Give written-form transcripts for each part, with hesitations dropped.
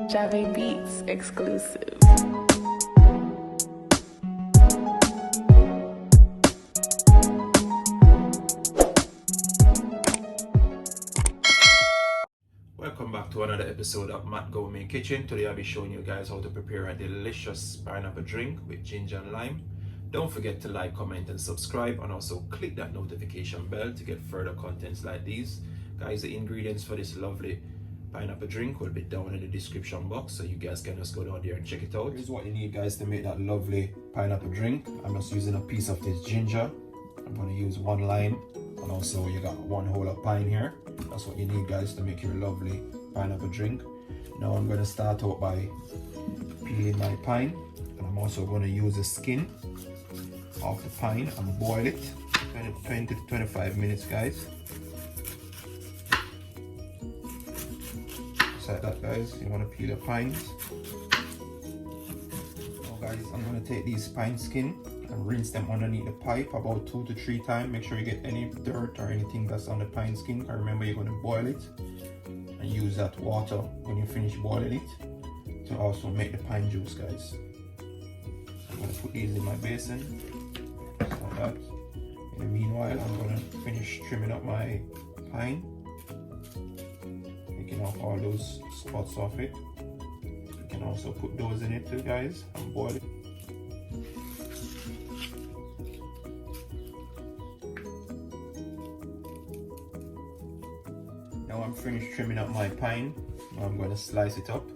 Jave Beats exclusive. Welcome back to another episode of Matt Gourmet Kitchen. Today I'll be showing you guys how to prepare a delicious pineapple drink with ginger and lime. Don't forget to like, comment and subscribe, and also click that notification bell to get further contents like these. Guys, the ingredients for this lovely pineapple drink will be down in the description box, so you guys can just go down there and check it out. Here's what you need, guys, to make that lovely pineapple drink. I'm just using a piece of this ginger. I'm going to use 1 lime, and also you got 1 whole of pine here. That's what you need, guys, to make your lovely pineapple drink. Now I'm going to start out by peeling my pine, and I'm also going to use the skin of the pine and boil it 20 to 25 minutes, guys. Like that, guys. You want to peel your pines. Now, guys, I'm going to take these pine skin and rinse them underneath the pipe about 2 to 3 times. Make sure you get any dirt or anything that's on the pine skin. And remember, you're going to boil it and use that water when you finish boiling it to also make the pine juice, guys. I'm going to put these in my basin just like that. In the meanwhile, I'm going to finish trimming up my pine, off all those spots off it. You can also put those in it too, guys, and boil it. Now I'm finished trimming up my pine. Now I'm going to slice it up.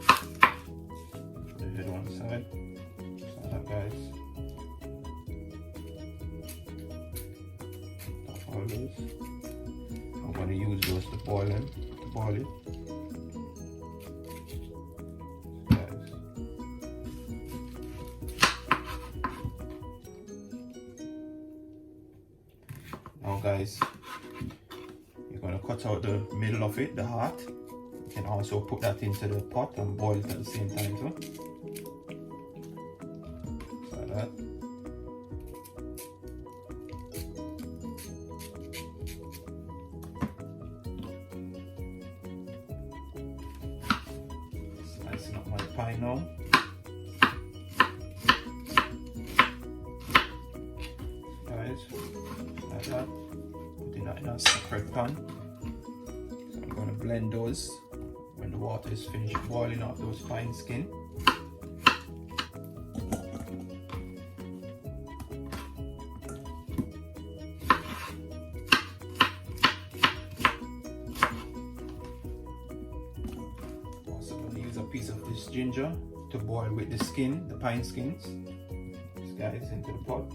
Put the head one side. Just like that, guys. Off all those. I'm going to use those to boil it. Guys. Now, guys, you're going to cut out the middle of it, the heart. You can also put that into the pot and boil it at the same time too. Like that. Slicing up my pine now. Guys, like that. Putting that in a separate pan. So I'm going to blend those when the water is finished boiling off those pine skin. A piece of this ginger to boil with the skin, the pine skins. This guys into the pot.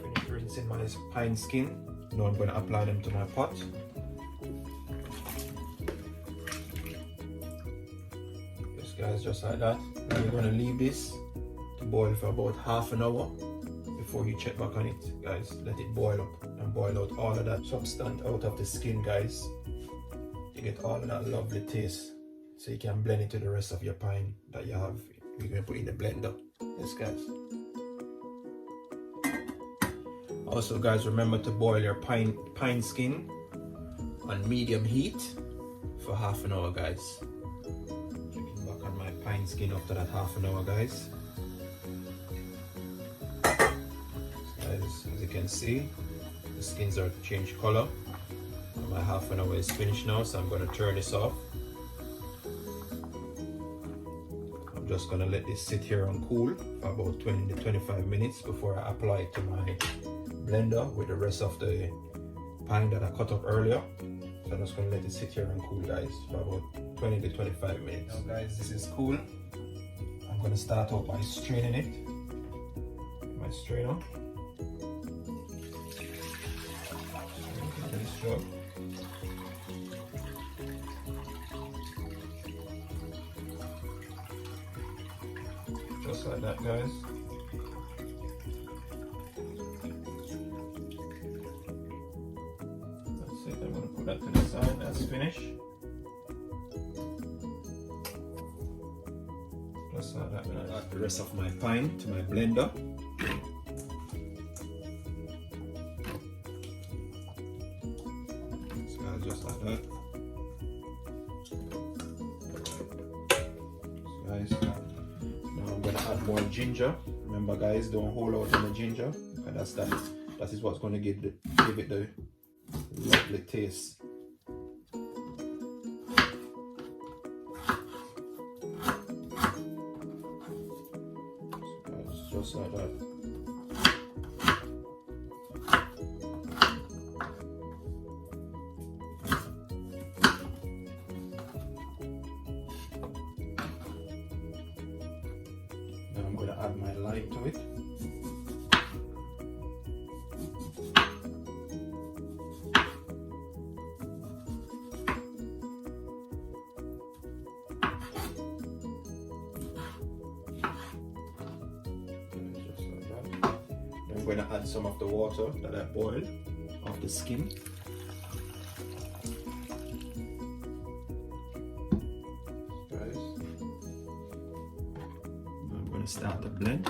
Finish rinsing my pine skin. Now I'm going to apply them to my pot. Guys, just like that. Now you're going to leave this to boil for about half an hour before you check back on it, guys. Let it boil up and boil out all of that substance out of the skin, guys. You get all of that lovely taste, so you can blend it to the rest of your pine that you have. You're going to put in the blender. Yes, guys. Also, guys, remember to boil your pine skin on medium heat for half an hour, guys. Pine skin after that half an hour, guys. As you can see, the skins are changed color. My half an hour is finished now, so I'm going to turn this off. I'm just going to let this sit here and cool for about 20 to 25 minutes before I apply it to my blender with the rest of the pine that I cut up earlier. So I'm just going to let it sit here and cool, guys, for about 20 to 25 minutes. Now, guys, this is cool. I'm going to start out by straining it. My strainer. Into this jug. Just like that, guys. That's it. I'm gonna put that to the side. That's finished. Just like that. I'm gonna add the rest of my pine to my blender. So just like that. So guys, now I'm gonna add more ginger. Remember, guys, don't hold out on the ginger, because that is what's gonna give it the lovely taste. So just like that. Now I'm going to add my lime to it. I'm going to add some of the water that I boiled off the skin. Guys, now I'm going to start the blend.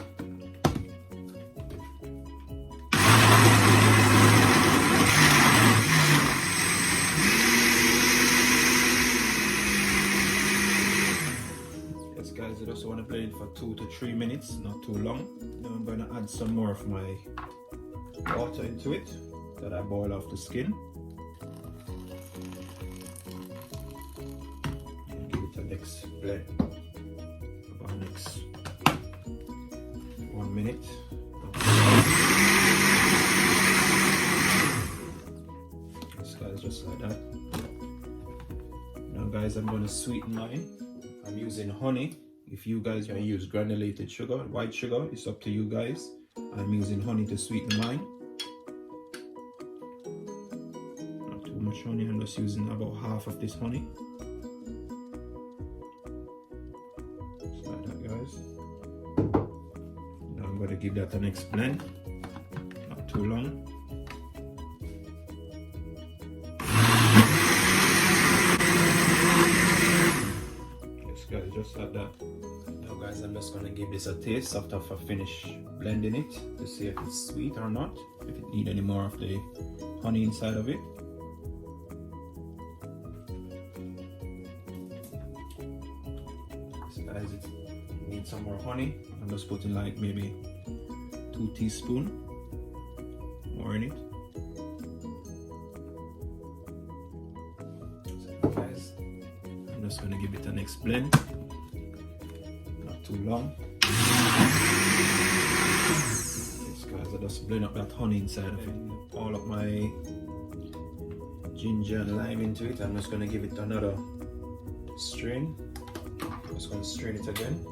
Yes, guys, I just want to blend it for 2 to 3 minutes, not too long. Now I'm going to add some more of my water into it that I boil off the skin. And give it the next blend, about next 1 minute. This guys, just like that. Now guys, I'm going to sweeten mine. I'm using honey. If you guys want to use granulated sugar, white sugar, it's up to you guys. I'm using honey to sweeten mine. Not too much honey, I'm just using about half of this honey. Just like that, guys. Now I'm going to give that the next blend. Not too long. Yes, guys, just like that. Now guys, I'm just gonna give this a taste after I finish blending it to see if it's sweet or not, if it needs any more of the honey inside of it. So guys, it needs some more honey. I'm just putting like maybe 2 teaspoons more in it. So guys, I'm just gonna give it the next blend. Too long. Yes, guys, I just blend up that honey inside of it. All of my ginger and lime into it. I'm just going to give it another strain. I'm just going to strain it again.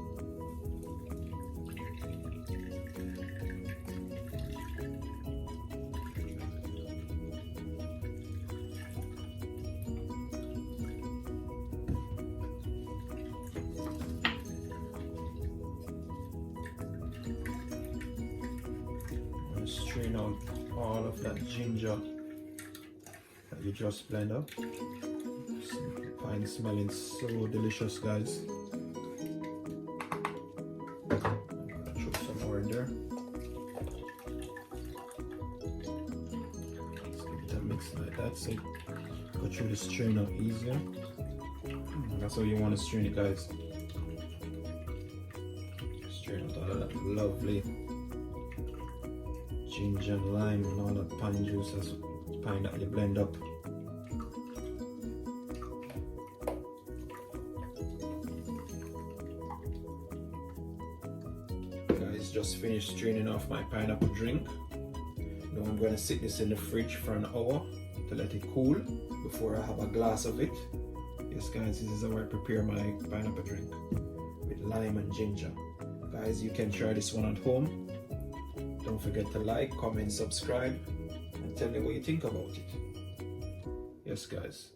Strain out all of that ginger that you just blend up. Pine smelling so delicious, guys. Throw some more in there. Let's give it a mix like that so you go through the strain out easier. That's how you want to strain it, guys. Strain out all of that lovely ginger and lime and all that pine juice, that's pine that you blend up. Guys, just finished straining off my pineapple drink. Now I'm going to sit this in the fridge for an hour to let it cool before I have a glass of it. Yes guys, this is how I prepare my pineapple drink with lime and ginger. Guys, you can try this one at home. Don't forget to like, comment, subscribe, and tell me what you think about it. Yes, guys.